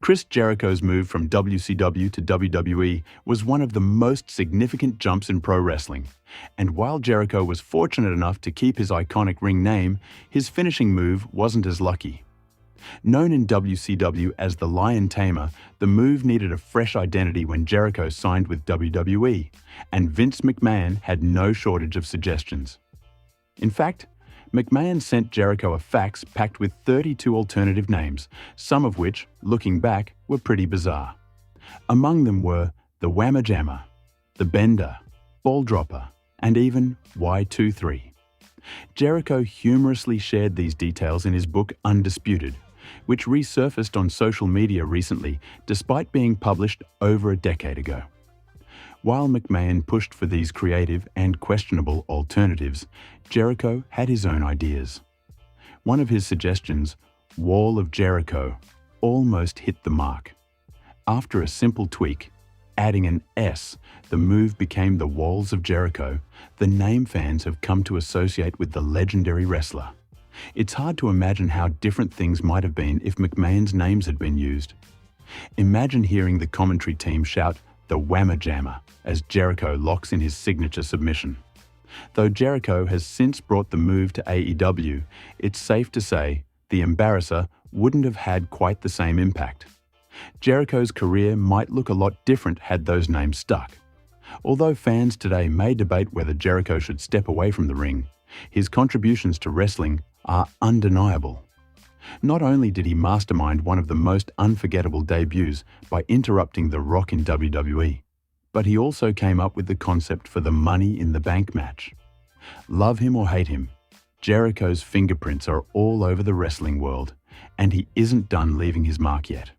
Chris Jericho's move from WCW to WWE was one of the most significant jumps in pro wrestling. And while Jericho was fortunate enough to keep his iconic ring name, his finishing move wasn't as lucky. Known in WCW as the Lion Tamer, the move needed a fresh identity when Jericho signed with WWE, and Vince McMahon had no shortage of suggestions. In fact, McMahon sent Jericho a fax packed with 32 alternative names, some of which, looking back, were pretty bizarre. Among them were the Whammer Jammer, the Bender, Ball Dropper, and even Y23. Jericho humorously shared these details in his book Undisputed, which resurfaced on social media recently despite being published over a decade ago. While McMahon pushed for these creative and questionable alternatives, Jericho had his own ideas. One of his suggestions, Wall of Jericho, almost hit the mark. After a simple tweak, adding an S, the move became the Walls of Jericho, the name fans have come to associate with the legendary wrestler. It's hard to imagine how different things might have been if McMahon's names had been used. Imagine hearing the commentary team shout, the Whammer Jammer, as Jericho locks in his signature submission. Though Jericho has since brought the move to AEW, it's safe to say the embarrasser wouldn't have had quite the same impact. Jericho's career might look a lot different had those names stuck. Although fans today may debate whether Jericho should step away from the ring, his contributions to wrestling are undeniable. Not only did he mastermind one of the most unforgettable debuts by interrupting The Rock in WWE, but he also came up with the concept for the Money in the Bank match. Love him or hate him, Jericho's fingerprints are all over the wrestling world, and he isn't done leaving his mark yet.